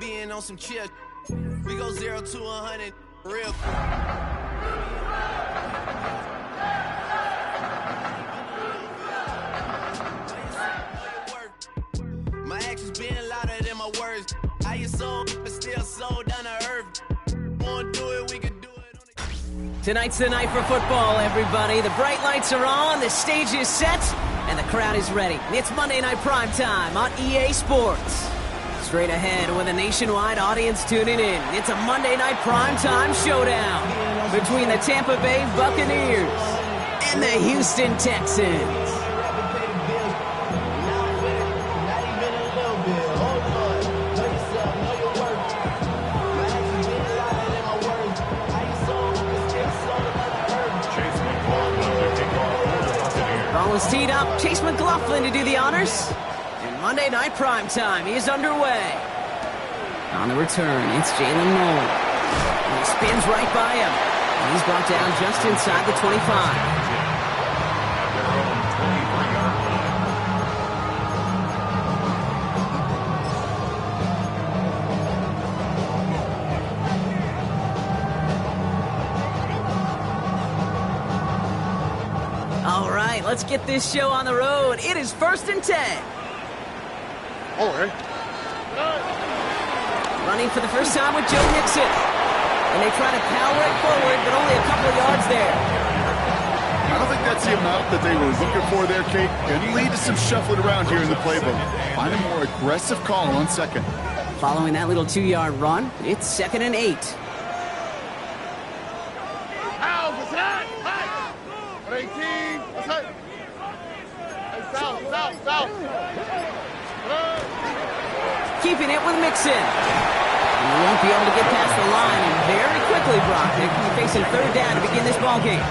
being on some chill. We go 0 to 100 real. My actions being louder than my words. I get sold, but still sold down to earth. Wanna do it, we can do it. Tonight's the night for football, everybody. The bright lights are on, the stage is set, and the crowd is ready. It's Monday Night Primetime on EA Sports. Straight ahead with a nationwide audience tuning in. It's a Monday Night Primetime showdown between the Tampa Bay Buccaneers and the Houston Texans. Ball is teed up. Chase McLaughlin to do the honors. And Monday Night Primetime is underway. On the return, it's Jalen Noel. And he spins right by him. And he's brought down just inside the 25. All right, let's get this show on the road. It is 1st and 10. All right. Running for the first time with Joe Mixon. And they try to power it forward, but only a couple of yards there. I don't think that's the amount that they were looking for there, Kate. Going to lead to some shuffling around here in the playbook. Find a more aggressive call on second. Following that little 2-yard run, it's 2nd and 8. Keeping it with Mixon. And they won't be able to get past the line, and very quickly, Brock, they're going to be facing 3rd down to begin this ballgame.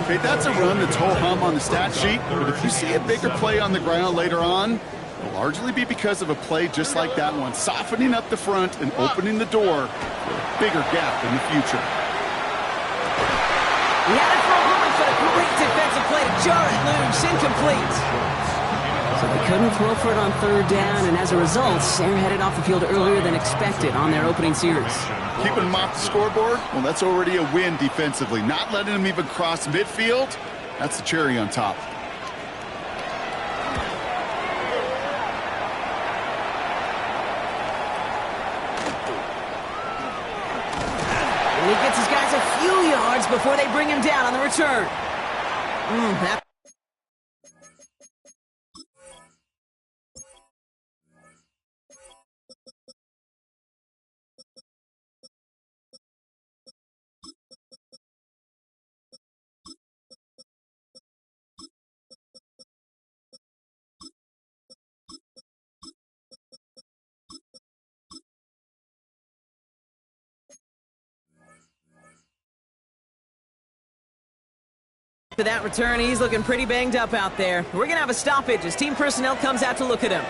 Okay, that's a run that's ho-hum on the stat sheet, but if you see a bigger play on the ground later on, it'll largely be because of a play just like that one, softening up the front and opening the door for a bigger gap in the future. He had it for a moment, but a great defensive play to jar it loose, incomplete. So they couldn't throw for it on 3rd down, and as a result, they're headed off the field earlier than expected on their opening series. Keeping them off the scoreboard? Well, that's already a win defensively. Not letting them even cross midfield, that's the cherry on top. And he gets his guys a few yards before they bring him down on the return. To that return, he's looking pretty banged up out there. We're going to have a stoppage as team personnel comes out to look at him.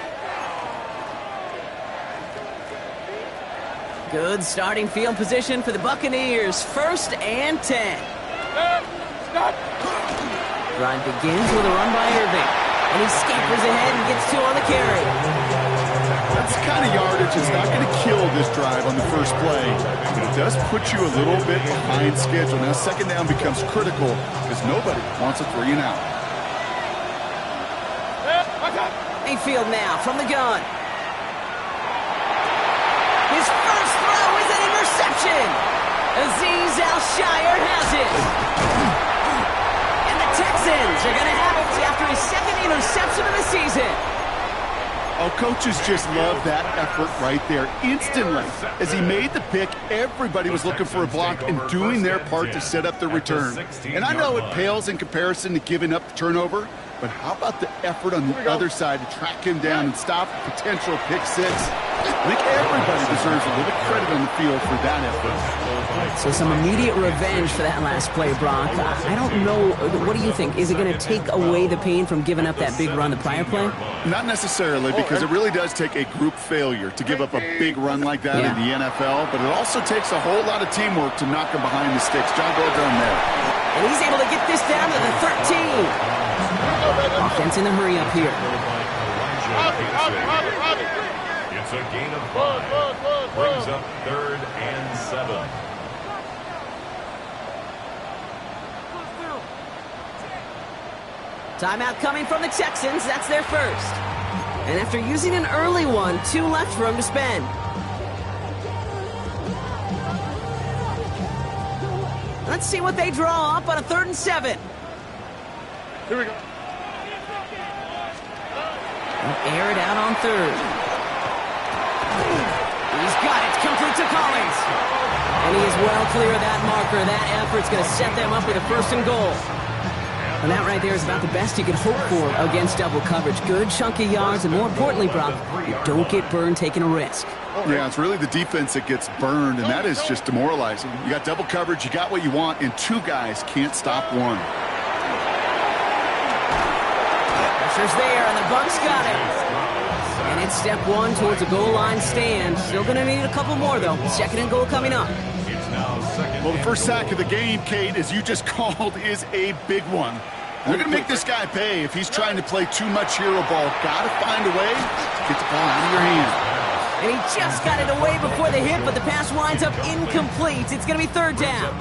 Good starting field position for the Buccaneers. 1st and 10. Drive begins with a run by Irving. And he scampers ahead and gets 2 on the carry. That's the kind of yardage that's not going to kill this drive on the first play, but it does put you a little bit behind schedule. Now 2nd down becomes critical because nobody wants a 3 and out. Mayfield now from the gun. His first throw is an interception. Azeez Al-Shire has it. And the Texans are going to have it after his 2nd interception of the season. Oh, coaches just love that effort right there. Instantly, as he made the pick, everybody was looking for a block and doing their part to set up the return. And I know it pales in comparison to giving up the turnover, but how about the effort on the other side to track him down and stop a potential pick 6? I think everybody deserves a little credit on the field for that effort. So some immediate revenge for that last play, Brock. I don't know. What do you think? Is it going to take away the pain from giving up that big run the prior play? Not necessarily, because it really does take a group failure to give up a big run like that in the NFL, but it also takes a whole lot of teamwork to knock him behind the sticks. Job well done there. And he's able to get this down to the 13. Offense in a hurry up here. gain of 5. Brings up 3rd and 7. Timeout coming from the Texans. That's their first. And after using an early one, 2 left for him to spend. Let's see what they draw up on a 3rd and 7. Here we go. They'll air it out on 3rd. He's got it. Complete to Collins. And he is well clear of that marker. That effort's going to set them up with a 1st and goal. And that right there is about the best you can hope for against double coverage. Good chunky yards, and more importantly, Brock, you don't get burned taking a risk. Yeah, it's really the defense that gets burned, and that is just demoralizing. You got double coverage, you got what you want, and 2 guys can't stop one. Pressure's there, and the Bucs got it. And it's step 1 towards a goal line stand. Still going to need a couple more, though. 2nd and goal coming up. Well, the first sack of the game, Kate, as you just called, is a big one. They're going to make this guy pay if he's trying to play too much hero ball. Got to find a way to get the ball out of your hand. And he just got it away before the hit, but the pass winds up incomplete. It's going to be 3rd down.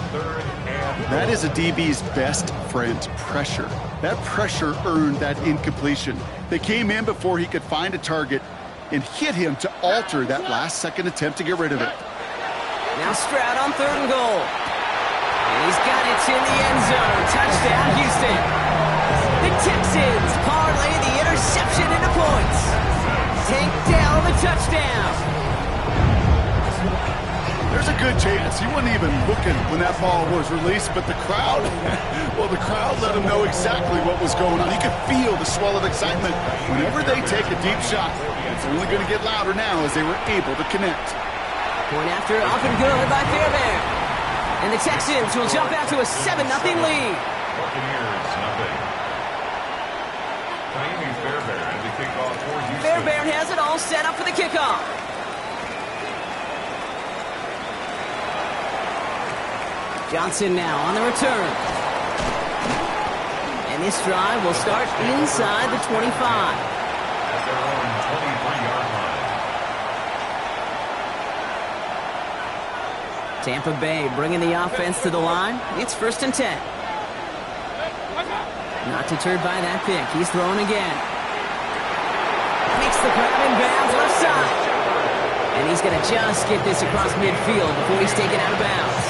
That is a DB's best friend, pressure. That pressure earned that incompletion. They came in before he could find a target and hit him to alter that last-second attempt to get rid of it. Now Stroud on 3rd and goal. And he's got it in the end zone. Touchdown, Houston. The Texans parlay the interception into points. Tank Dell the touchdown. There's a good chance he wasn't even looking when that ball was released, but the crowd, well, the crowd let him know exactly what was going on. You could feel the swell of excitement. Whenever they take a deep shot, it's only going to get louder now as they were able to connect. Point after up and good by Fairbairn. And the Texans will jump out to a 7-0 lead. Buccaneers, nothing. Claiming Fairbairn to kick off for Houston. Fairbairn has it all set up for the kickoff. Johnson now on the return. And this drive will start inside the 25. At their own 23-yard line. Tampa Bay bringing the offense to the line. It's 1st and 10. Not deterred by that pick. He's throwing again. Makes the grab in bounds left side. And he's going to just get this across midfield before he's taken out of bounds.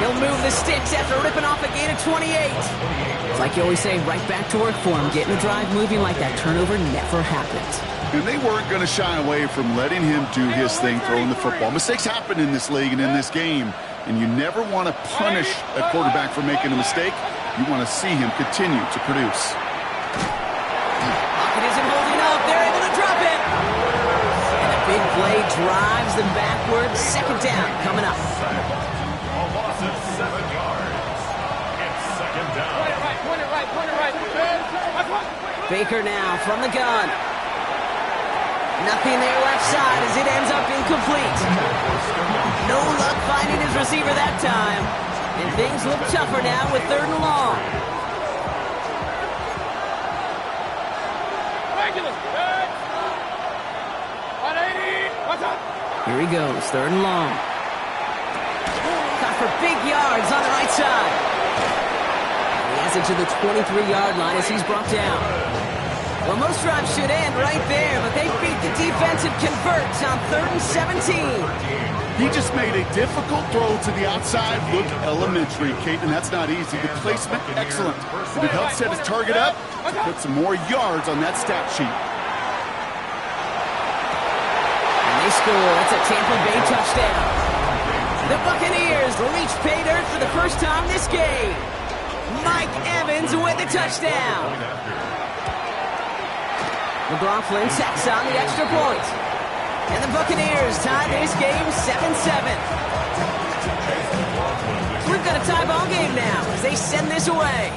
He'll move the sticks after ripping off a gain of 28. It's like you always say, right back to work for him. Getting the drive moving like that turnover never happened. And they weren't going to shy away from letting him do his thing, throwing the football. Mistakes happen in this league and in this game, and you never want to punish a quarterback for making a mistake. You want to see him continue to produce. Pocket isn't holding up. They're able to drop it. And a big play drives them backwards. 2nd down coming up. A loss of 7 yards. It's 2nd down. Point it right. Baker now from the gun. Nothing there left side as it ends up incomplete. No luck finding his receiver that time. And things look tougher now with 3rd and long. Here he goes, 3rd and long. Caught for big yards on the right side. He has it to the 23-yard line as he's brought down. Well, most drives should end right there, but they beat the defense and converts on 3rd and 17. He just made a difficult throw to the outside. Look elementary, Kate, and that's not easy. The placement, excellent. If it helps set his target up, put some more yards on that stat sheet. And they score. That's a Tampa Bay touchdown. The Buccaneers reach pay dirt for the first time this game. Mike Evans with the touchdown. McLaughlin tacks on the extra point. And the Buccaneers tie this game 7-7. We've got a tie ball game now as they send this away.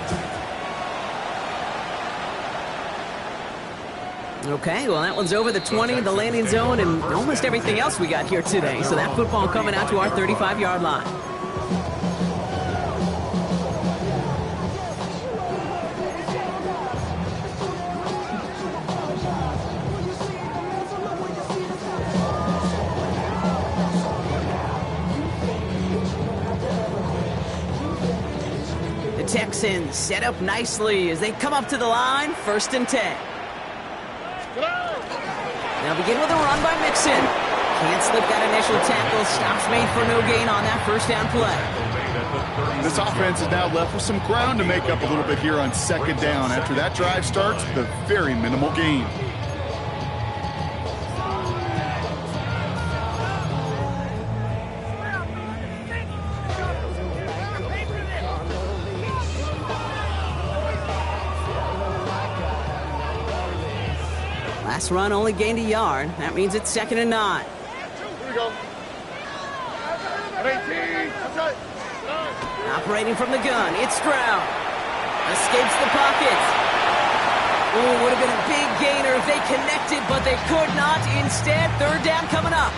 Okay, well, that one's over the 20, the landing zone, and almost everything else we got here today. So that football coming out to our 35-yard line. Texans set up nicely as they come up to the line, 1st and 10. They'll begin with a run by Mixon. Can't slip that initial tackle. Stops made for no gain on that 1st down play. This offense is now left with some ground to make up a little bit here on 2nd down. After that drive starts, the very minimal gain. Last run only gained a yard. That means it's 2nd and 9. Here we go. 18. That's right. Operating from the gun, it's Stroud. Escapes the pocket. Oh, would have been a big gainer if they connected, but they could not. Instead, 3rd down coming up.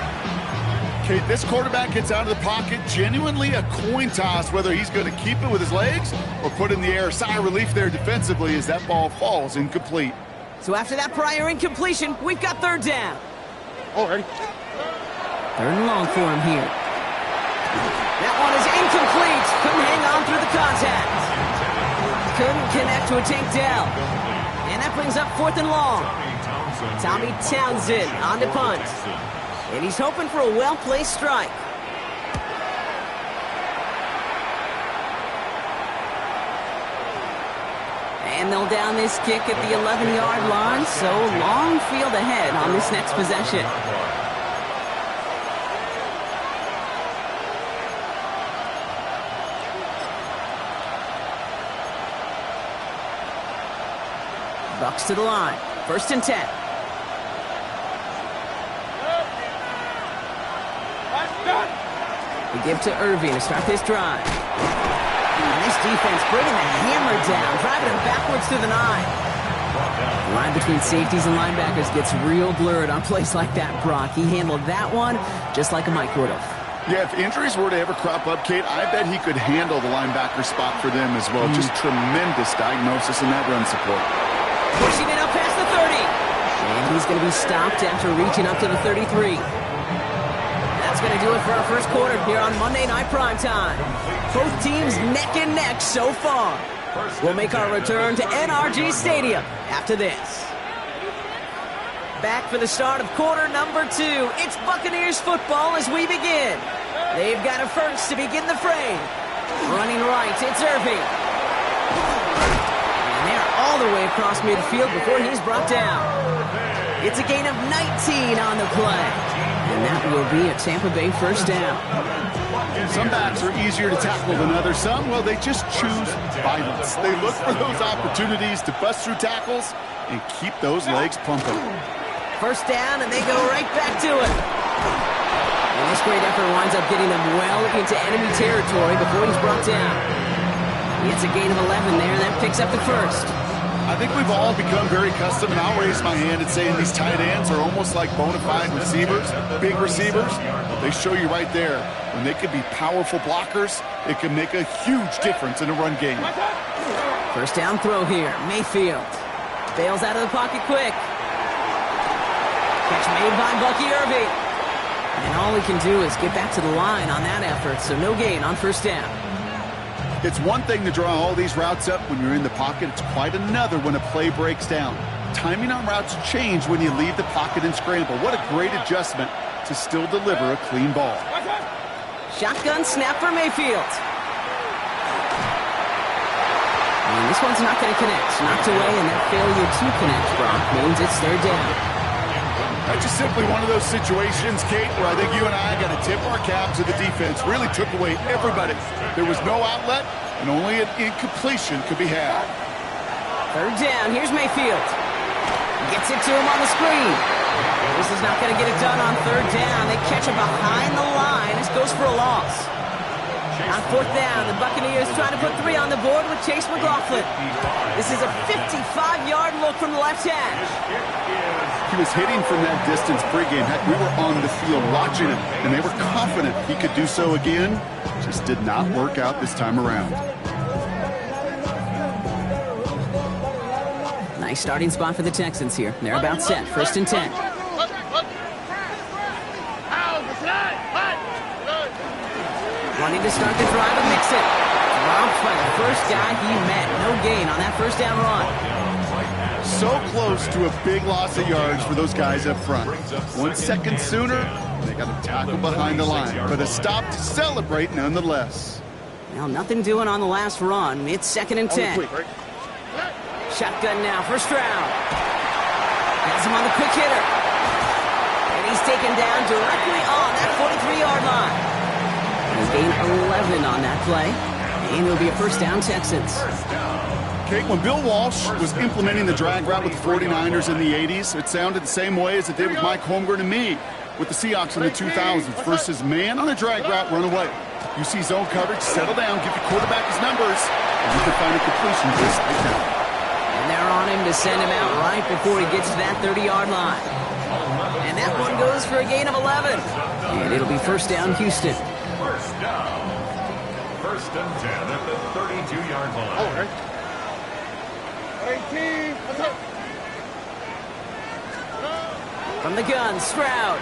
Okay, this quarterback gets out of the pocket, genuinely a coin toss whether he's going to keep it with his legs or put it in the air. Sigh of relief there defensively as that ball falls incomplete. So after that prior incompletion, we've got 3rd down. Already. 3rd and long for him here. That one is incomplete. Couldn't hang on through the contact. Couldn't connect to a Tank Dell. And that brings up 4th and long. Tommy Townsend on the punt. And he's hoping for a well-placed strike. And they'll down this kick at the 11-yard line, so long field ahead on this next possession. Bucks to the line, 1st and 10. We give to Irving to start this drive. And this defense bringing the hammer down, driving him backwards through the 9. The line between safeties and linebackers gets real blurred on plays like that, Brock. He handled that one just like a Mike would have. Yeah, if injuries were to ever crop up, Kate, I bet he could handle the linebacker spot for them as well. Just tremendous diagnosis in that run support. Pushing it up past the 30. And he's going to be stopped after reaching up to the 33. That's going to do it for our first quarter here on Monday Night Primetime. Both teams neck and neck so far. We'll make our return to NRG Stadium after this. Back for the start of quarter number 2. It's Buccaneers football as we begin. They've got a first to begin the frame. Running right, it's Irving. And they're all the way across midfield before he's brought down. It's a gain of 19 on the play. And that will be a Tampa Bay 1st down. Some backs are easier to tackle than others. Some, well, they just choose violence. They look for those opportunities to bust through tackles and keep those legs pumping. 1st down, and they go right back to it. And this great effort winds up getting them well into enemy territory before he's brought down. He gets a gain of 11 there, and that picks up the 1st. I think we've all become very accustomed, and I'll raise my hand and say these tight ends are almost like bona fide receivers, big receivers. They show you right there, when they can be powerful blockers, it can make a huge difference in a run game. 1st down throw here, Mayfield. Bails out of the pocket quick. Catch made by Bucky Irving. And all he can do is get back to the line on that effort, so no gain on 1st down. It's one thing to draw all these routes up when you're in the pocket. It's quite another when a play breaks down. Timing on routes change when you leave the pocket and scramble. What a great adjustment to still deliver a clean ball. Shotgun snap for Mayfield. And this one's not going to connect. Knocked away, and that failure to connect, Brock, means it's 3rd down. That's just simply one of those situations, Kate, where I think you and I got to tip our cap to the defense. Really took away everybody. There was no outlet, and only an incompletion could be had. 3rd down. Here's Mayfield. Gets it to him on the screen. This is not going to get it done on 3rd down. They catch him behind the line. This goes for a loss. On 4th down, the Buccaneers trying to put 3 on the board with Chase McLaughlin. This is a 55-yard look from the left hash. He was hitting from that distance pregame. Heck, we were on the field watching him, and they were confident he could do so again. Just did not work out this time around. Nice starting spot for the Texans here. They're about set. 1st and 10. Wanting to start the drive with Mixon. Romped by the first guy he met. No gain on that first down run. So close to a big loss of yards for those guys up front. 1 second sooner, they got him tackled behind the line. But a stop to celebrate nonetheless. Well, nothing doing on the last run. It's 2nd and 10. Shotgun now, first round. Has him on the quick hitter. And he's taken down directly on that 43-yard line. He's gained 11 on that play. And it'll be a first down, Texans. Okay, when Bill Walsh was implementing the drag route with the 49ers in the 80s, it sounded the same way as it did with Mike Holmgren and me with the Seahawks in the 2000s versus man on a drag route, run away. You see zone coverage, settle down, give the quarterback his numbers, and you can find a completion just like that. And they're on him to send him out right before he gets to that 30-yard line. And that one goes for a gain of 11. And it'll be first down, Houston. First down. 1st and 10 at the 32-yard line. Oh, okay. 18. What's up? From the gun, Stroud.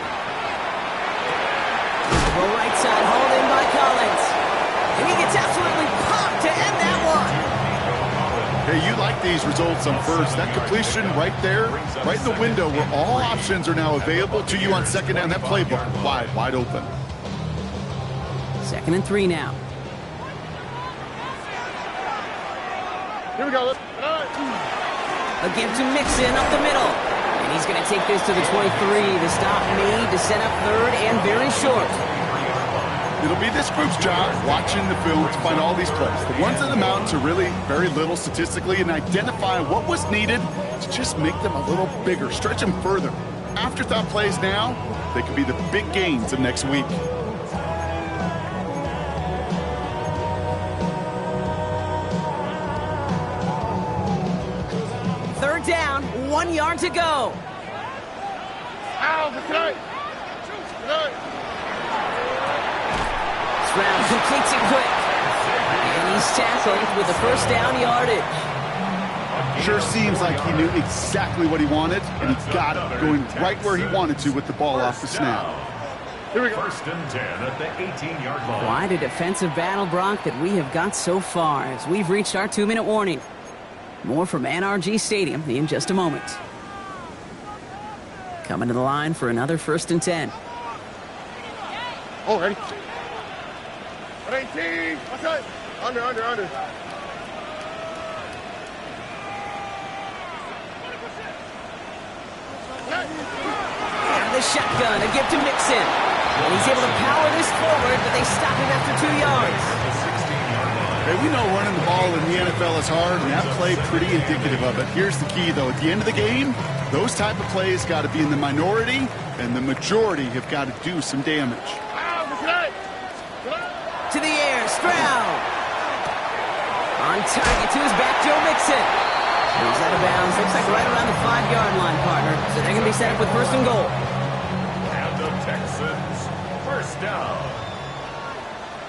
Well, right side, hauled in by Collins. And he gets absolutely popped to end that one. Hey, you like these results on first. That completion right there, right in the window where all options are now available to you on second down. That playbook wide open. 2nd and 3 now. Here we go. A give to Mixon up the middle. And he's going to take this to the 23. The stop made to set up 3rd and very short. It'll be this group's job watching the film to find all these plays. The ones that amount to really very little statistically and identify what was needed to just make them a little bigger, stretch them further. Afterthought plays now, they could be the big gains of next week. Down, 1 yard to go. Stroud completes it quick. And he's tackled with the first down yardage. Sure seems like he knew exactly what he wanted, and he got it, going right where he wanted to with the ball off the snap. Here we go. 1st and 10 at the 18-yard line. Quite a defensive battle, Brock, that we have got so far as we've reached our 2-minute warning. More from NRG Stadium in just a moment. Coming to the line for another 1st and 10. Oh, ready. 18. What's up? Under. The shotgun, a give to Mixon. And he's able to power this forward, but they stop him after 2 yards. Hey, we know running the ball in the NFL is hard, and that play pretty indicative of it. Here's the key, though. At the end of the game, those type of plays got to be in the minority, and the majority have got to do some damage. To the air, Stroud. On target to his back, Joe Mixon. He's out of bounds. Looks like right around the 5-yard line, partner. So they're going to be set up with 1st and goal. And the Texans, 1st down.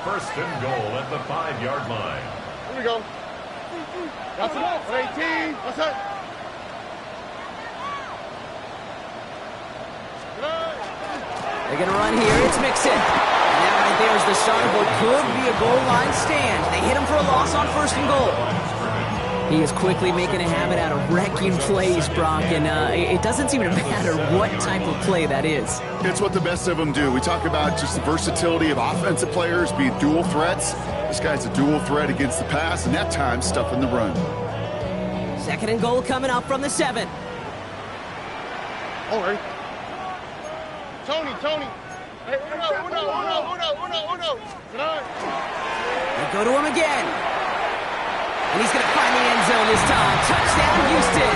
1st and goal at the 5-yard line. Here we go. That's it. 18. What's up? They're going to run here. It's Mixon. And that right there is the start of what could be a goal line stand. They hit him for a loss on 1st and goal. He is quickly making a habit out of wrecking plays, Brock, and it doesn't seem to matter what type of play that is. It's what the best of them do. We talk about just the versatility of offensive players being dual threats. This guy's a dual threat against the pass, and that time stuffing the run. 2nd and goal coming up from the 7. All right. Tony. Hey, uno. They go to him again. And he's going to find the end zone this time. Touchdown, Houston.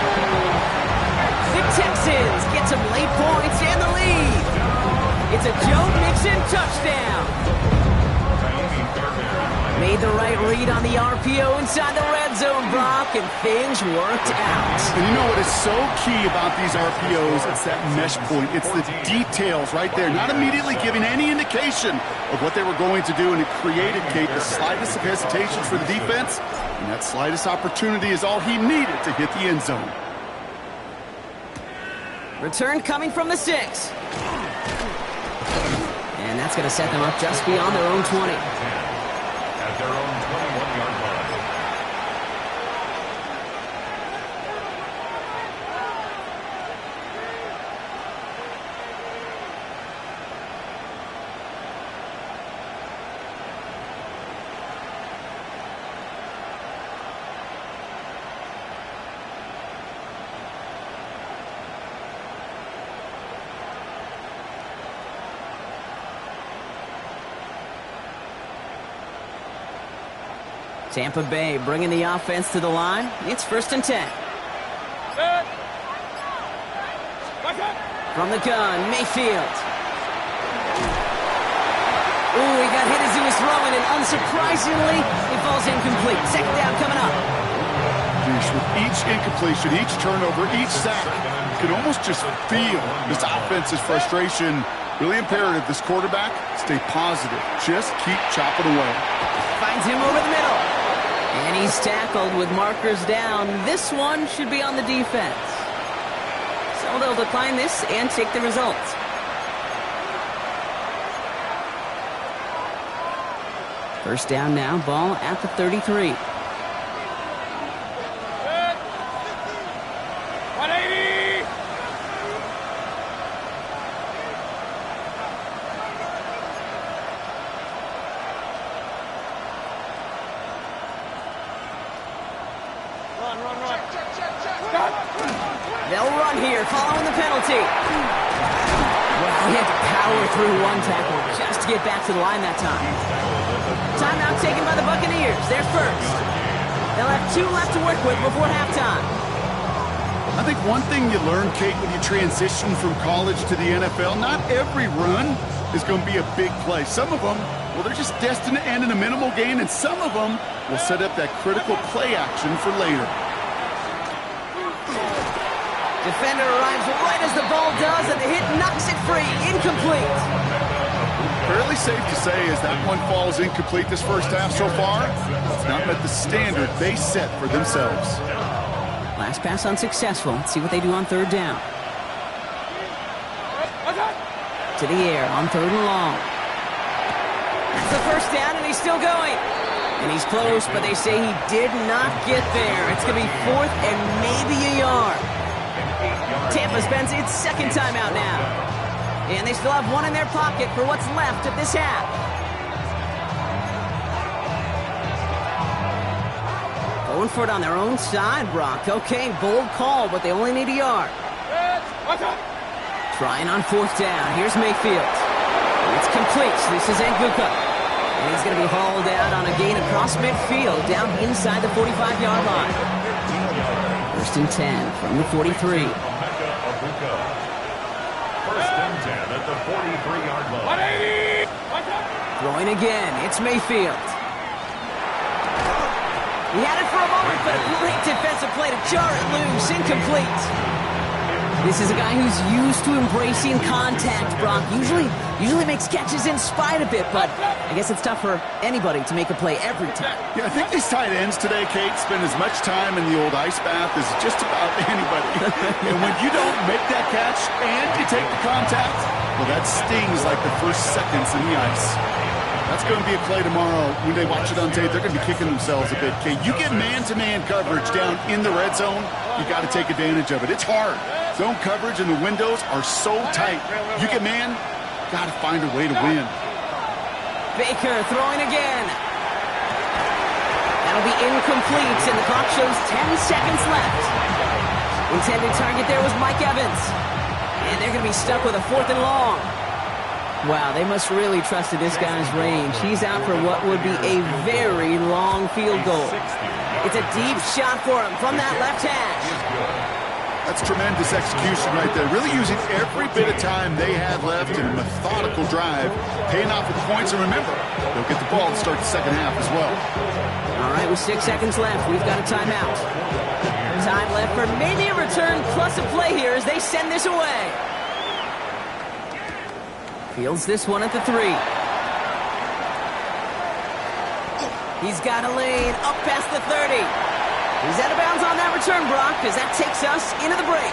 The Texans get some late points and the lead. It's a Joe Mixon touchdown. Made the right read on the RPO inside the red zone, Brock, and things worked out. And you know what is so key about these RPOs? It's that mesh point. It's the details right there. Not immediately giving any indication of what they were going to do, and it created, Kate, the slightest of hesitations for the defense. And that slightest opportunity is all he needed to hit the end zone. Return coming from the 6. And that's going to set them up just beyond their own 20. At their own 21-yard Tampa Bay bringing the offense to the line. It's 1st and 10. From the gun, Mayfield. Ooh, he got hit as he was throwing, and unsurprisingly, it falls incomplete. 2nd down coming up. With each incompletion, each turnover, each sack, you can almost just feel this offense's frustration. Really imperative, this quarterback, stay positive. Just keep chopping away. Finds him over the middle. And he's tackled with markers down. This one should be on the defense. So they'll decline this and take the results. First down now, ball at the 33. 180! Run. They'll run here, following the penalty. Well, he had to power through one tackle just to get back to the line that time. Timeout taken by the Buccaneers. They're first. They'll have 2 left to work with before halftime. I think one thing you learn, Kate, when you transition from college to the NFL, not every run is going to be a big play. Some of them, well, they're just destined to end in a minimal gain, and some of them will set up that critical play action for later. Defender arrives right as the ball does, and the hit knocks it free. Incomplete. Fairly safe to say as that one falls incomplete this first half so far, it's not met the standard they set for themselves. Last pass unsuccessful. Let's see what they do on 3rd down. To the air on 3rd and long. That's the first down, and he's still going. And he's close, but they say he did not get there. It's going to be 4th and maybe a yard. Tampa spends its 2nd timeout now. And they still have 1 in their pocket for what's left of this half. Going for it on their own side, Brock. Okay, bold call, but they only need a yard. Trying on 4th down. Here's Mayfield. It's complete. This is Nguka. And he's going to be hauled out on a gain across midfield down inside the 45-yard line. 1st and 10 from the 43. First and 10 at the 43-yard line. 180! Throwing again. It's Mayfield. He had it for a moment, but a great defensive play to jar it loose. Incomplete. This is a guy who's used to embracing contact, Brock. Usually makes catches in spite of it, but I guess it's tough for anybody to make a play every time. Yeah, I think these tight ends today, Kate, spend as much time in the old ice bath as just about anybody. And when you don't make that catch and you take the contact, well, that stings like the first seconds in the ice. That's going to be a play tomorrow. When they watch it on tape, they're going to be kicking themselves a bit, Kate. You get man-to-man coverage down in the red zone, you got to take advantage of it. It's hard. Zone coverage and the windows are so tight. You get man, got to find a way to win. Baker throwing again. That'll be incomplete, and the clock shows 10 seconds left. Intended target there was Mike Evans. And they're going to be stuck with a 4th and long. Wow, they must really trust in this guy's range. He's out for what would be a very long field goal. It's a deep shot for him from that left hash. That's tremendous execution right there. Really using every bit of time they have left in a methodical drive, paying off with points. And remember, they'll get the ball to start the second half as well. All right, with 6 seconds left, we've got a timeout. Time left for maybe a return plus a play here as they send this away. Fields this one at the 3. He's got a lane up past the 30. He's out of bounds on that return, Brock, because that takes us into the break.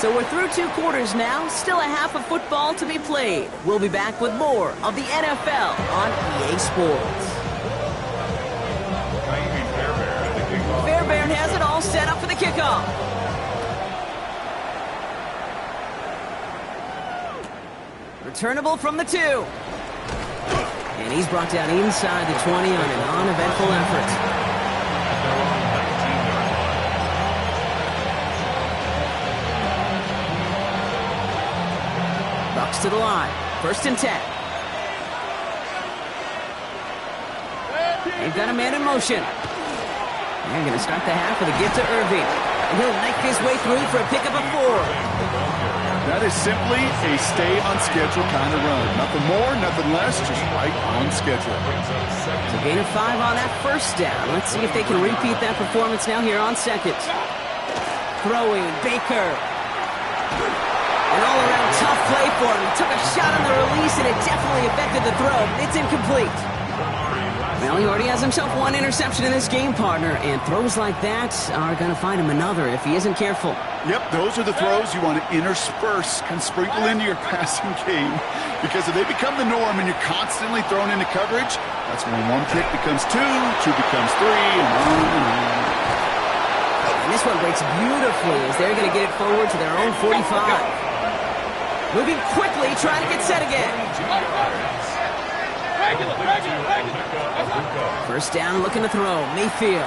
So we're through 2 quarters now, still a half of football to be played. We'll be back with more of the NFL on EA Sports. Fairbairn has it all set up for the kickoff. Returnable from the 2. And he's brought down inside the 20 on an uneventful effort. Bucks to the line. 1st and 10. They've got a man in motion. They're going to start the half with a give to Irving. And he'll knife his way through for a pickup of 4. That is simply a stay-on-schedule kind of run. Nothing more, nothing less, just right on schedule. So gain of 5 on that first down. Let's see if they can repeat that performance now here on second. Throwing, Baker. An all-around tough play for him. He took a shot on the release, and it definitely affected the throw. It's incomplete. Well, he already has himself 1 interception in this game, partner, and throws like that are going to find him another if he isn't careful. Yep, those are the throws you want to intersperse and sprinkle into your passing game, because if they become the norm and you're constantly thrown into coverage, that's when 1 pick becomes 2, 2 becomes 3, and on and on. And this one breaks beautifully as they're going to get it forward to their own 45. Moving quickly, trying to get set again. First down, looking to throw. Mayfield.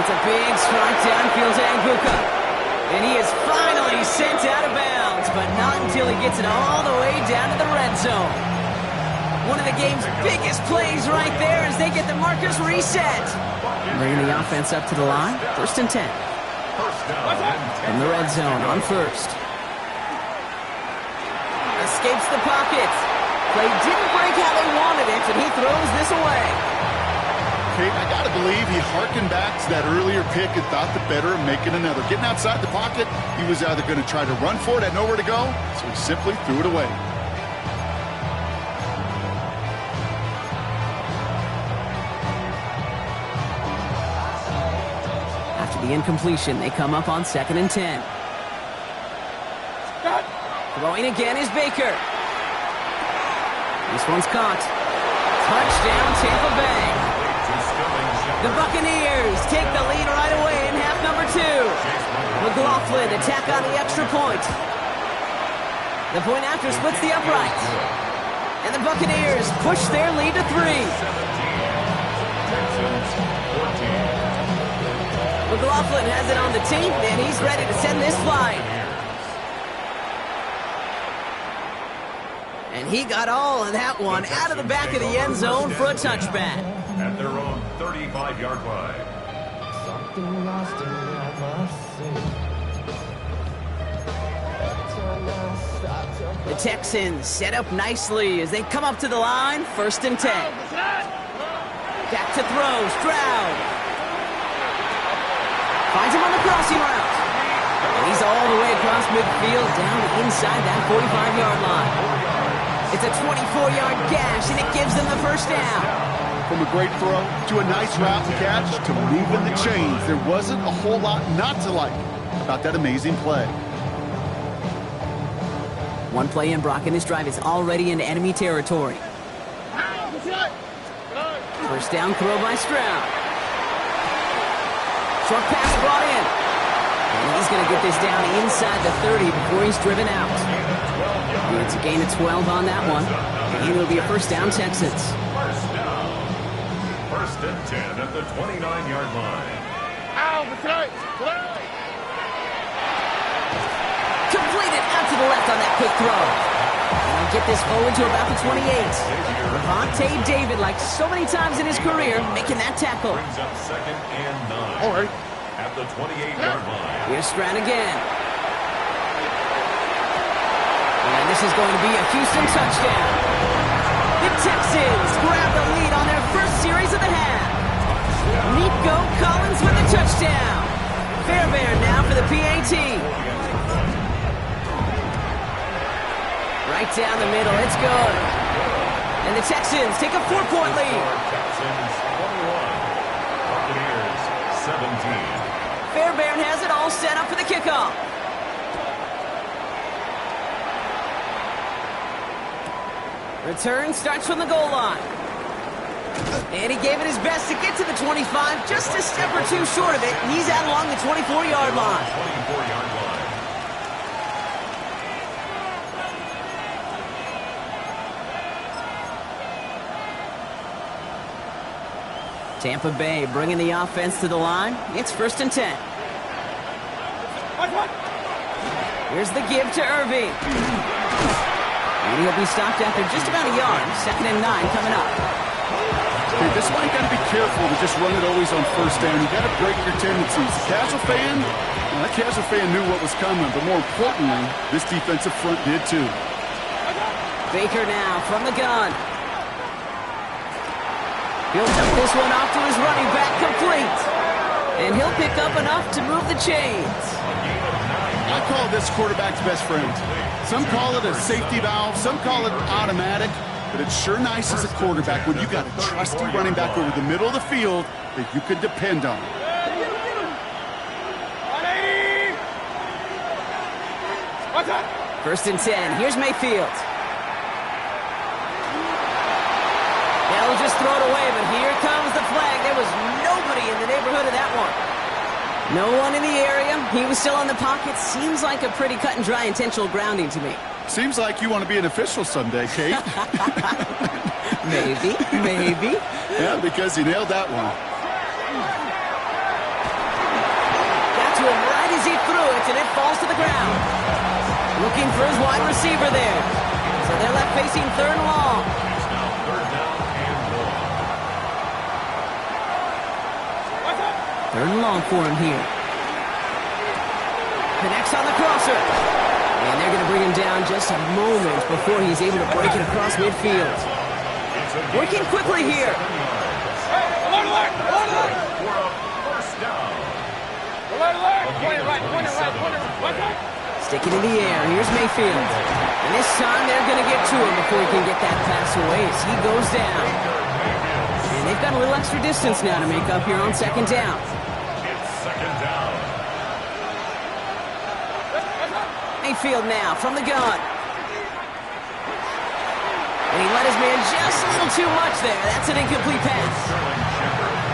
It's a big strike downfield to Anguka. And he is finally sent out of bounds, but not until he gets it all the way down to the red zone. One of the game's biggest plays right there as they get the markers reset. Bringing the offense up to the line. 1st and 10. From the red zone on first. Escapes the pocket. Play didn't break how they wanted it, and he throws this away. Okay, I got to believe he hearkened back to that earlier pick and thought the better of making another. Getting outside the pocket, he was either going to try to run for it, had nowhere to go, so he simply threw it away. After the incompletion, they come up on 2nd and 10. Throwing again is Baker. This one's caught. Touchdown, Tampa Bay. The Buccaneers take the lead right away in half number 2. McLaughlin attack on the extra point. The point after splits the uprights. And the Buccaneers push their lead to 3. McLaughlin has it on the team, and he's ready to send this flight. And he got all of that one out of the back of the end zone for a touchback. At their own 35-yard line. The Texans set up nicely as they come up to the line. 1st and 10. Back to throw. Stroud. Finds him on the crossing route. And he's all the way across midfield down inside that 45-yard line. It's a 24-yard gash, and it gives them the first down. From a great throw to a nice route and catch to moving the chains, there wasn't a whole lot not to like about that amazing play. One play in, Brock, and this drive is already into enemy territory. First down throw by Stroud. Short pass brought in. And he's going to get this down inside the 30 before he's driven out. And it's a gain of 12 on that one. And it'll be a first down, Texans. First and 10 at the 29-yard line. Completed out to the left on that quick throw. And he'll get this forward to about the 28. Levante David, like so many times in his career, making that tackle. Brings up 2nd and 9. All right. At the 28-yard line. Here's Stroud again. And this is going to be a Houston touchdown. The Texans grab the lead on their first series of the half. Nico Collins with a touchdown. Fairbairn now for the PAT. Right down the middle, it's good. And the Texans take a 4-point lead. Texans 21. Buccaneers 17. Fairbairn has it all set up for the kickoff. Return starts from the goal line. And he gave it his best to get to the 25, just a step or two short of it. He's out along the 24-yard line. 24-yard line. Tampa Bay bringing the offense to the line. It's 1st and 10. Here's the give to Irving. And he'll be stopped after just about a yard. 2nd and 9 coming up. Okay, this is why you got to be careful to just run it always on first down. You got to break your tendencies. Casual fan, well, that casual fan knew what was coming, but more importantly, this defensive front did too. Baker now from the gun. He'll dump this one off to his running back, complete. And he'll pick up enough to move the chains. I call this quarterback's best friend. Some call it a safety valve, some call it automatic, but it's sure nice as a quarterback when you got a trusty running back over the middle of the field that you can depend on. First and 10. Here's Mayfield. They'll just throw it away, but here comes the flag. There was nobody in the neighborhood of that one. No one in the area. He was still in the pocket. Seems like a pretty cut and dry intentional grounding to me. Seems like you want to be an official someday, Kate. Maybe. Yeah, because you nailed that one. Got to him right as he threw it, and it falls to the ground. Looking for his wide receiver there. So they're left facing 3rd and long. Third and long for him here. Connects on the crosser. And they're going to bring him down just a moment before he's able to break it across midfield. Working quickly here. Sticking in the air. Here's Mayfield. And this time they're going to get to him before he can get that pass away as he goes down. And they've got a little extra distance now to make up here on 2nd down. Mayfield now from the gun. And he let his man just a little too much there. That's an incomplete pass.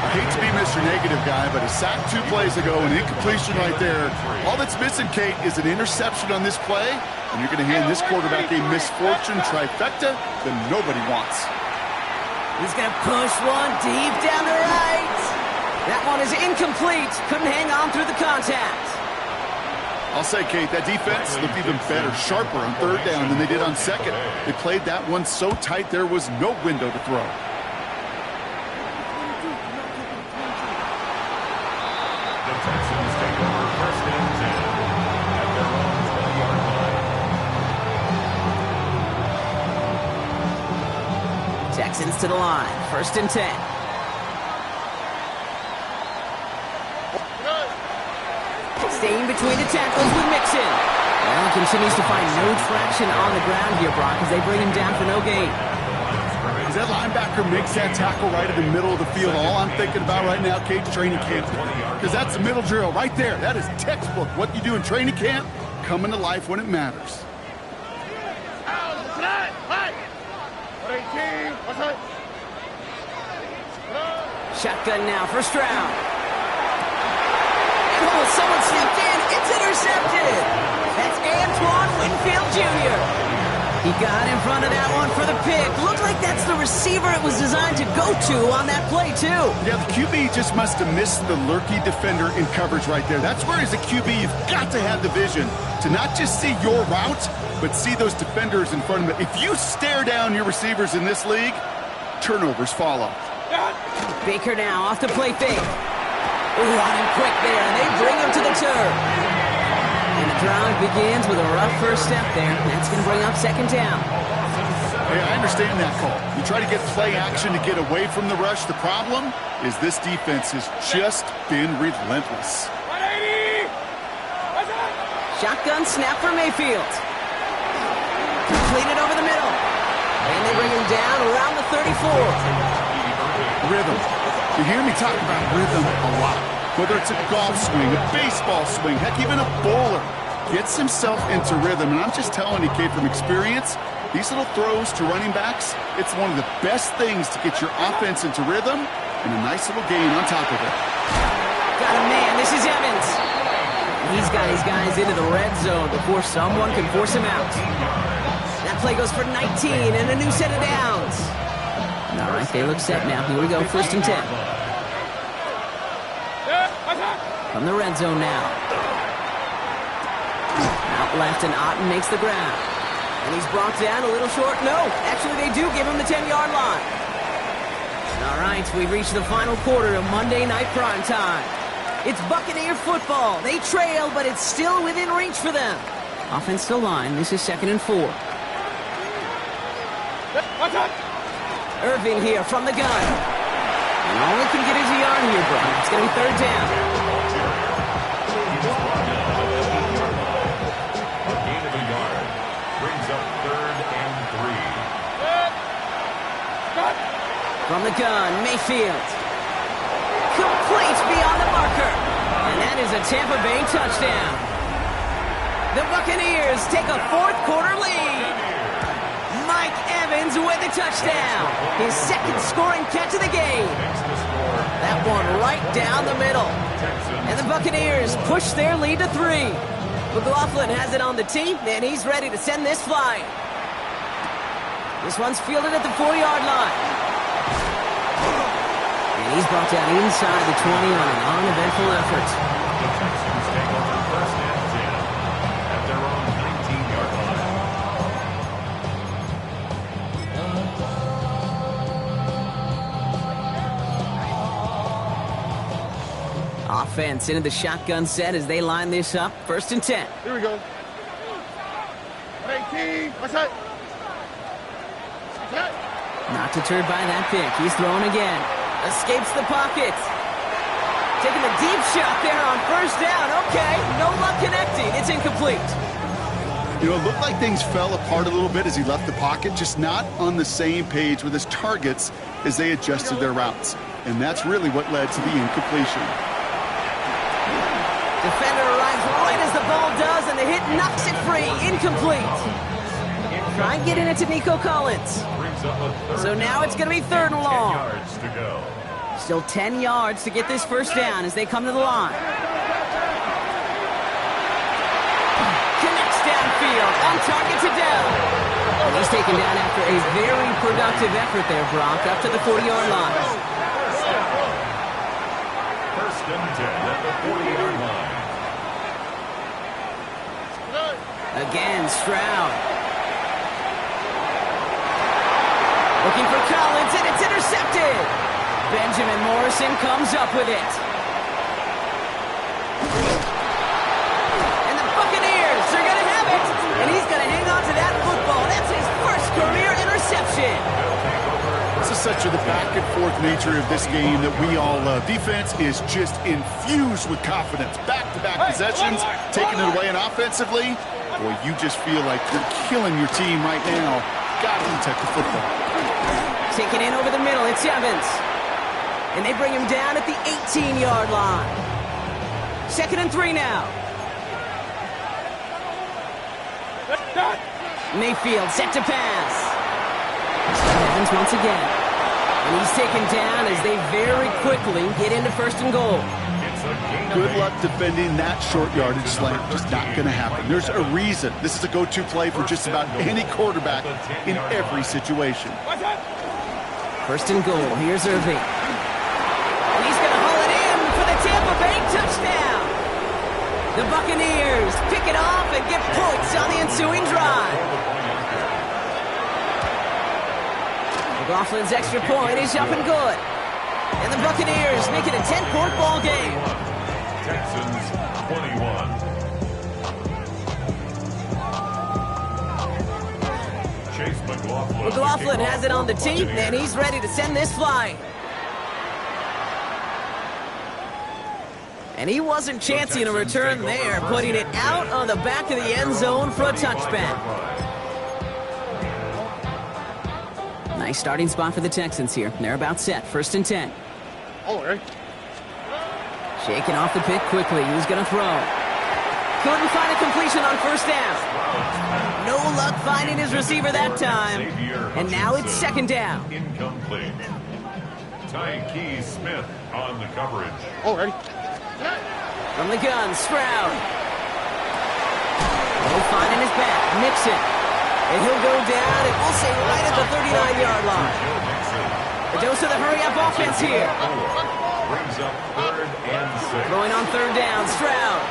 I hate to be Mr. Negative guy, but a sack 2 plays ago, an incompletion right there. All that's missing, Kate, is an interception on this play, and you're going to hand this quarterback a misfortune trifecta that nobody wants. He's going to push one deep down the right. That one is incomplete. Couldn't hang on through the contact. I'll say, Kate, that defense looked even better, sharper on 3rd down than they did on 2nd. They played that one so tight there was no window to throw. The Texans take over 1st and 10 at their own 20-yard line. Texans to the line. 1st and 10. Staying between the tackles with Mixon. Well, he continues to find no traction on the ground here, Brock, as they bring him down for no gain. As that linebacker makes that tackle right in the middle of the field, all I'm thinking about right now, Kate, training camp. Because that's the middle drill right there. That is textbook. What you do in training camp, coming to life when it matters. Shotgun now, 1st round. Oh, someone slipped in. It's intercepted. That's Antoine Winfield Jr. He got in front of that one for the pick. Looked like that's the receiver it was designed to go to on that play, too. Yeah, the QB just must have missed the lurky defender in coverage right there. That's where, as a QB, you've got to have the vision to not just see your route, but see those defenders in front of it. If you stare down your receivers in this league, turnovers follow. Baker now off the play fake. Ooh, on him quick there, and they bring him to the turf. And the drive begins with a rough first step there. That's going to bring up 2nd down. Hey, I understand that call. You try to get play action to get away from the rush. The problem is this defense has just been relentless. Shotgun snap for Mayfield. Completed over the middle. And they bring him down around the 34. Rhythm. You hear me talk about rhythm a lot. Whether it's a golf swing, a baseball swing, heck, even a bowler gets himself into rhythm. And I'm just telling you, Kate, from experience, these little throws to running backs, it's one of the best things to get your offense into rhythm and a nice little gain on top of it. Got a man. This is Evans. He's got his guys into the red zone before someone can force him out. That play goes for 19 and a new set of downs. All right, they look set now. Here we go, 1st and 10. From the red zone now. Out left, and Otten makes the ground. And he's brought down a little short. No, actually they do give him the 10-yard line. All right, we've reached the final quarter of Monday Night Primetime. It's Buccaneer football. They trail, but it's still within reach for them. Offensive line, this is 2nd and 4. Irving here from the gun. And all he can get is a yard here, bro. It's going to be 3rd down. A gain of a yard brings up 3rd and 3. From the gun, Mayfield. Complete beyond the marker. And that is a Tampa Bay touchdown. The Buccaneers take a 4th quarter lead. Mike Evans with the touchdown. His 2nd scoring catch of the game. That one right down the middle. And the Buccaneers push their lead to 3. McLaughlin has it on the tee, and he's ready to send this flying. This one's fielded at the 4-yard line. And he's brought down inside the 20 on an uneventful effort. The Texans take over 1st and 10 at their own 19-yard line. Offense into the shotgun set as they line this up. 1st and 10. Here we go. 18. What's that? Not deterred by that pick. He's throwing again. Escapes the pocket. Taking the deep shot there on 1st down. Okay, no luck connecting. It's incomplete. You know, it looked like things fell apart a little bit as he left the pocket, just not on the same page with his targets as they adjusted their routes. And that's really what led to the incompletion. Defender arrives right as the ball does, and the hit knocks it free. Incomplete. Try getting it to Nico Collins. So now it's going to be 3rd and long. 10 yards to go. Still 10 yards to get this 1st down as they come to the line. Connects downfield, on target to down. And he's taken down after a very productive effort there, Brock, up to the 40-yard line. 1st and 10 at the 40-yard line. Again, Stroud. Looking for Collins, and it's intercepted. Benjamin Morrison comes up with it. And the Buccaneers are going to have it. And he's going to hang on to that football. That's his 1st career interception. This is such the back-and-forth nature of this game that we all love. Defense is just infused with confidence. Back-to-back possessions, taking it away, and offensively, boy, you just feel like you're killing your team right now. Got to protect the football. Taken in over the middle, it's Evans. And they bring him down at the 18-yard line. 2nd and 3 now. Mayfield set to pass. Evans once again. And he's taken down as they very quickly get into 1st and goal. Good luck defending that short yardage slant. Just not going to happen. There's a reason. This is a go-to play for just about any quarterback in every situation. 1st and goal. Here's Irving. And he's going to haul it in for the Tampa Bay touchdown. The Buccaneers pick it off and get points on the ensuing drive. McLaughlin's extra point is up and good. And the Buccaneers make it a 10-point ball game. Texans 21. Chase McLaughlin has it on the tee, and he's ready to send this flying. And he wasn't chancing a return there, putting it out on the back of the end zone for a touchback. Nice starting spot for the Texans here. They're about set. 1st and 10. All right. Shaking off the pick quickly. Who's going to throw? Couldn't find a completion on 1st down. No luck finding his receiver that time. And now it's 2nd down. Incomplete. Tyke Smith on the coverage. All right. From the gun, Stroud. No finding his back. Mixon. And he'll go down, and we'll say right at the 39-yard line. A dose of the hurry-up offense here. Brings up 3rd and 6. Throwing on 3rd down, Stroud.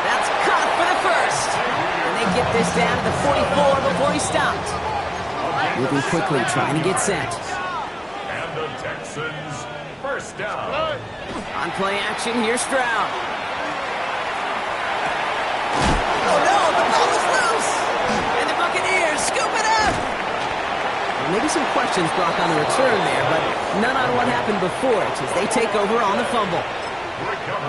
That's caught for the 1st. And they get get this down to the 44 before he stopped. Moving quickly, trying to get set. And the Texans, first down. On play action, here's Stroud. Oh no, the ball is loose! And the Buccaneers scoop it up! Well, maybe some questions, Brock, on the return there, but none on what happened before it as they take over on the fumble.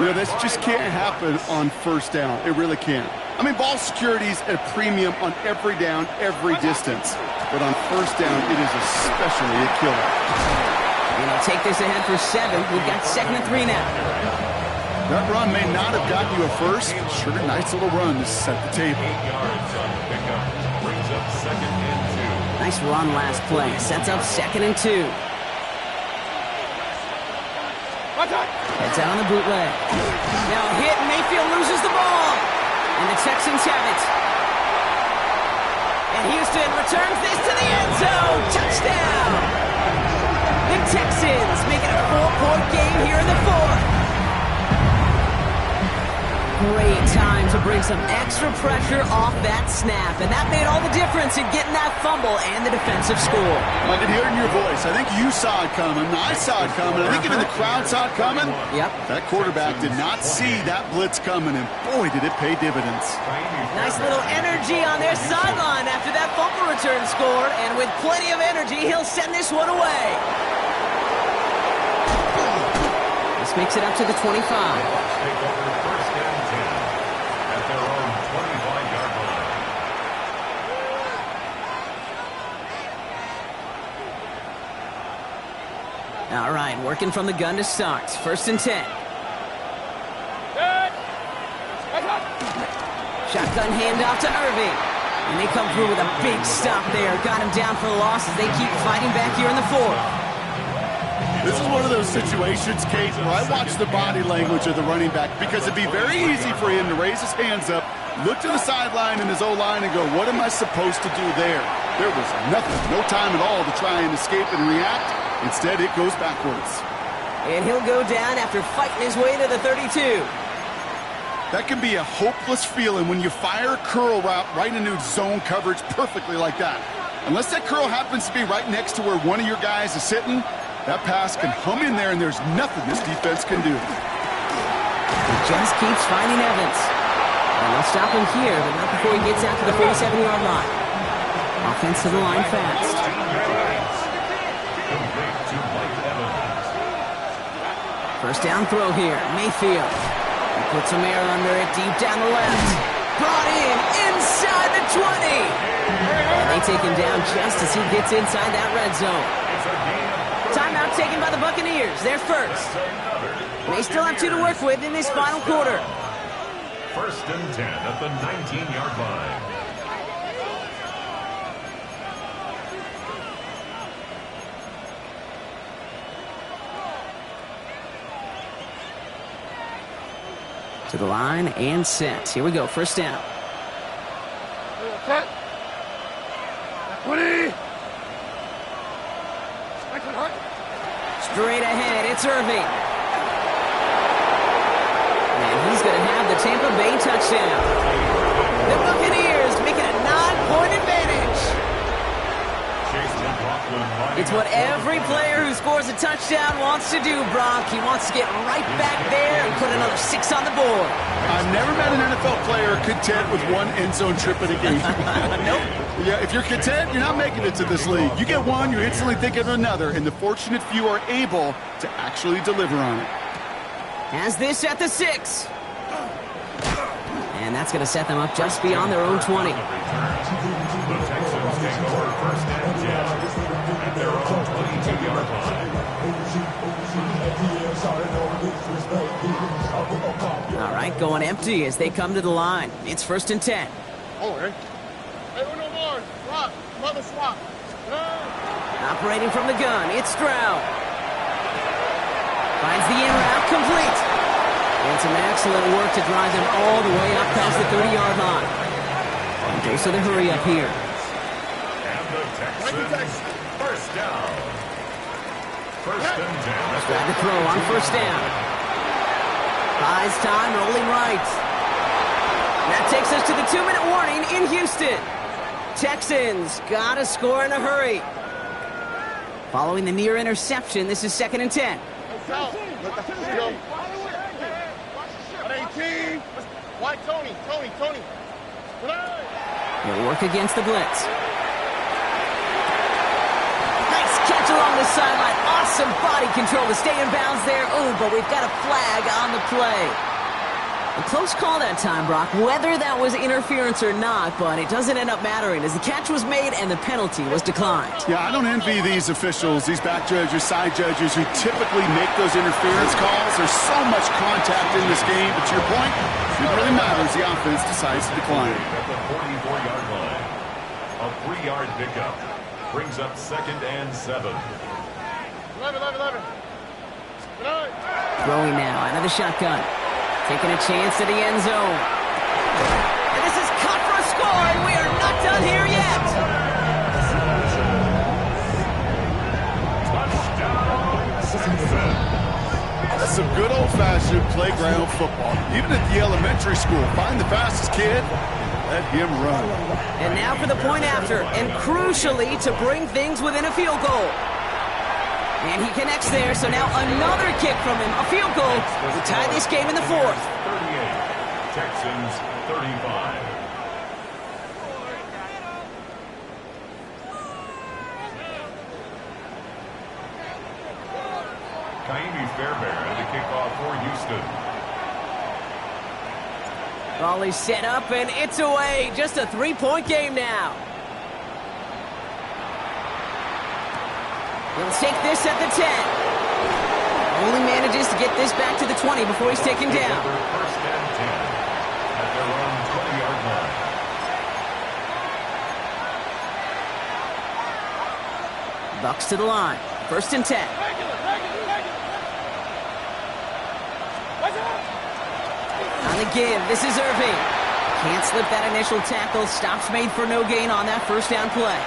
You know, this just can't happen on first down. It really can't. I mean, ball security's at a premium on every down, every distance. But on first down, it is especially a killer. And they'll take this ahead for 7. We've got 2nd and 3 now. That run may not have gotten you a first. Sure, nice little run to set the table. 8 yards on the pickup. Brings up 2nd and 2. Nice run last play. Sets up 2nd and 2. Heads out on the bootleg. Now hit, Mayfield loses the ball. And the Texans have it. And Houston returns this to the end zone. Touchdown! The Texans make it a 4-point game here in the 4th. Great time to bring some extra pressure off that snap. And that made all the difference in getting that fumble and the defensive score. I can hear it in your voice. I think you saw it coming. I saw it coming. I think even the crowd saw it coming. Yep. That quarterback did not see that blitz coming, and boy, did it pay dividends. Nice little energy on their sideline after that fumble return score. And with plenty of energy, he'll send this one away. This makes it up to the 25. Take over 1st and 10 at their own 25-yard line. All right, working from the gun to start. 1st and 10. Shotgun handoff to Irving. And they come through with a big stop there. Got him down for the loss as they keep fighting back here in the 4th. This is one of those situations, Kate, where I watch the body language of the running back because it'd be very easy for him to raise his hands up, look to the sideline in his O-line and go, what am I supposed to do there? There was nothing, no time at all to try and escape and react. Instead, it goes backwards. And he'll go down after fighting his way to the 32. That can be a hopeless feeling when you fire a curl route right into zone coverage perfectly like that. Unless that curl happens to be right next to where one of your guys is sitting, that pass can hum in there, and there's nothing this defense can do. He just keeps finding Evans. And they'll stop him here, but not before he gets out to the 47-yard line. Offense to the line fast. First down throw here. Mayfield. He puts some air under it deep down the left. Brought in inside the 20. And they take him down just as he gets inside that red zone. Timeout taken by the Buccaneers. They're first. They still have 2 to work with in this final quarter. 1st and 10 at the 19-yard line. To the line and set. Here we go. First down. Set. 20. Straight ahead, it's Irving. And he's going to have the Tampa Bay touchdown. The Buccaneers make it a 9-point advantage. It's what every player who scores a touchdown wants to do, Brock. He wants to get right back there and put another 6 on the board. I've never met an NFL player content with one end zone trip in a game. Nope. Yeah, if you're content, you're not making it to this league. You get one, you instantly think of another, and the fortunate few are able to actually deliver on it. Has this at the 6. And that's going to set them up just beyond their own 20. The Texans take over 1st and 10 at their own 22-yard line. All right, going empty as they come to the line. It's 1st and 10. Oh, hey. Hey, no more. Swap. Mother swap. Operating from the gun, it's Stroud. Finds the in route complete. And some excellent work to drive them all the way up past the 30-yard line. And goes to the hurry up here. And the Texans, first down. 1st and 10. Trying to throw on first down. Buys time, rolling right. That takes us to the 2-minute warning in Houston. Texans gotta score in a hurry. Following the near interception, this is 2nd and 10. They'll work against the blitz. Nice catch along the sideline. Awesome body control to stay in bounds there. Oh, but we've got a flag on the play. A close call that time, Brock, whether that was interference or not, but it doesn't end up mattering as the catch was made and the penalty was declined. Yeah, I don't envy these officials, these back judges, side judges who typically make those interference calls. There's so much contact in this game, but to your point, it really matters. The offense decides to decline. At the 44-yard line, a 3-yard pickup brings up 2nd and 7. 11. Throwing now out of the shotgun. Taking a chance at the end zone. And this is cut for a score, and we are not done here yet. That's some good old-fashioned playground football. Even at the elementary school, find the fastest kid, let him run. And now for the point after, and crucially to bring things within a field goal. And he connects there, so now another kick from him, a field goal to tie this game in the 4th. 38, Texans 35. Kaimi Fairbairn to kick off for Houston. Ball is set up, and it's away. Just a 3-point game now. He'll take this at the 10. Only manages to get this back to the 20 before he's taken down. 1st and 10 at their own 20-yard line. Bucks to the line. 1st and 10. On the give, this is Irving. Can't slip that initial tackle. Stops made for no gain on that 1st down play.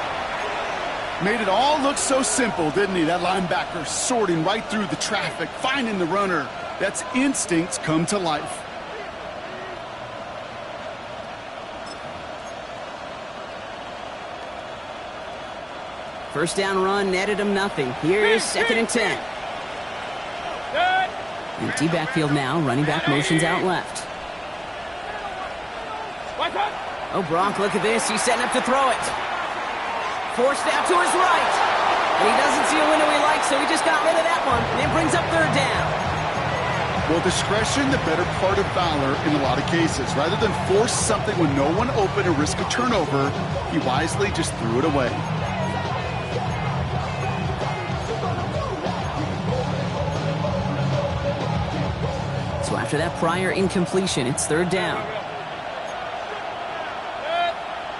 Made it all look so simple, didn't he? That linebacker sorting right through the traffic, finding the runner. That's instincts come to life. First down run netted him nothing. Here is 2nd and 10. Empty backfield now. Running back motions out left. Oh, Brock, look at this. He's setting up to throw it. Forced out to his right. And he doesn't see a window he likes, so he just got rid of that one. And it brings up 3rd down. Well, discretion, the better part of valor in a lot of cases. Rather than force something when no one open or risk a turnover, he wisely just threw it away. So after that prior incompletion, it's 3rd down.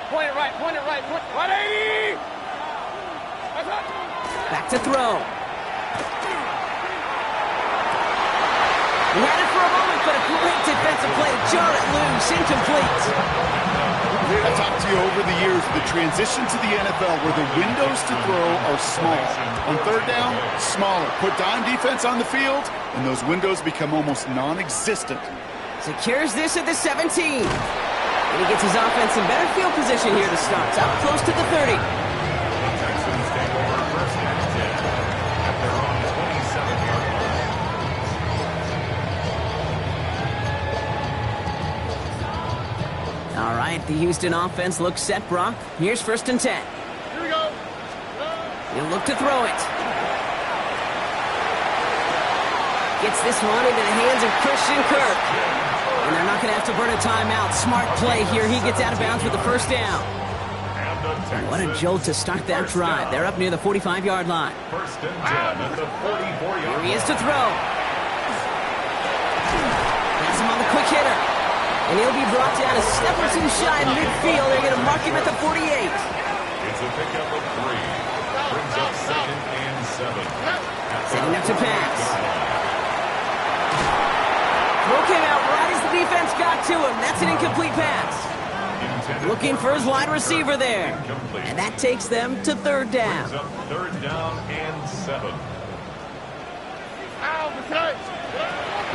Point it right. 180! Back to throw. He had it for a moment, but a great defensive play to jar it loose. Incomplete. I've talked to you over the years, the transition to the NFL where the windows to throw are small. On 3rd down, smaller. Put dime defense on the field, and those windows become almost non-existent. Secures this at the 17. And he gets his offense in better field position here to start. Up close to the 30. Texans take over 1st and 10 at their own 27-yard line. All right, the Houston offense looks set, Brock. Here's 1st and 10. Here we go. He'll look to throw it. Gets this one into the hands of Christian Kirk. And they're not going to have to burn a timeout. Smart play here. He gets out of bounds with the 1st down. What a jolt to start that drive. They're up near the 45-yard line. 1st and 10 at the 44-yard Here line. he is to throw. That's him on the quick hitter. And he'll be brought down a step or two shy of midfield. They're going to mark him at the 48. It's a pickup of 3. Brings up 2nd and 7. Setting up to pass. Throw came out right as the defense got to him. That's an incomplete pass. Looking for his wide receiver there. And that takes them to 3rd down. Brings up 3rd down and 7.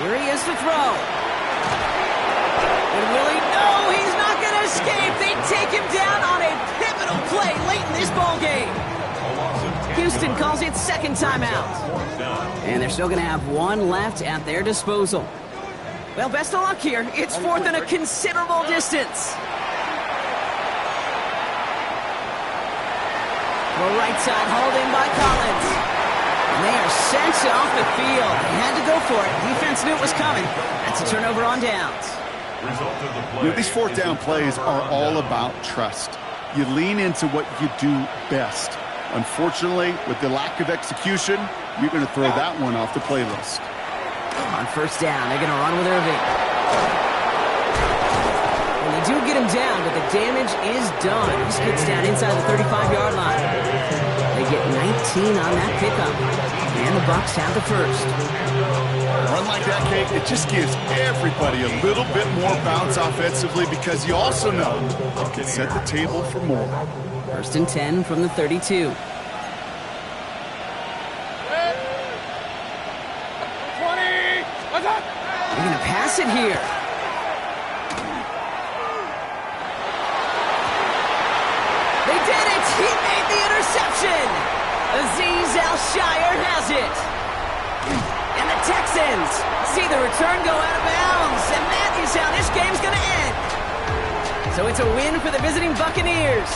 Here he is to throw. And will he? No, he him down on a pivotal play late in this ball game. Houston calls it second timeout. And they're still going to have one left at their disposal. Well, best of luck here. It's fourth and a considerable distance. The right side hauled in by Collins. And they are sent off the field. They had to go for it. Defense knew it was coming. That's a turnover on downs. These fourth down plays are all about trust. You lean into what you do best. Unfortunately, with the lack of execution, you're going to throw that one off the playlist. On first down, they're going to run with Irving. And they do get him down, but the damage is done. He skids down inside the 35-yard line. They get 19 on that pickup. And the Bucs have the first. A run like that, Kate, it just gives everybody a little bit more bounce offensively because you also know it can set the table for more. First and 10 from the 32. They're going to pass it here. They did it! He made the interception! Azeez Al-Shire has it. And the Texans see the return go out of bounds. And that is how this game's going to end. So it's a win for the visiting Buccaneers.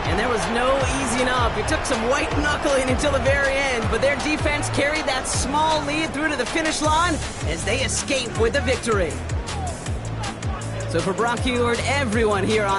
And there was no easing up. It took some white knuckling until the very end, but their defense carried that small lead through to the finish line as they escape with the victory. So for Brock Huard, everyone here on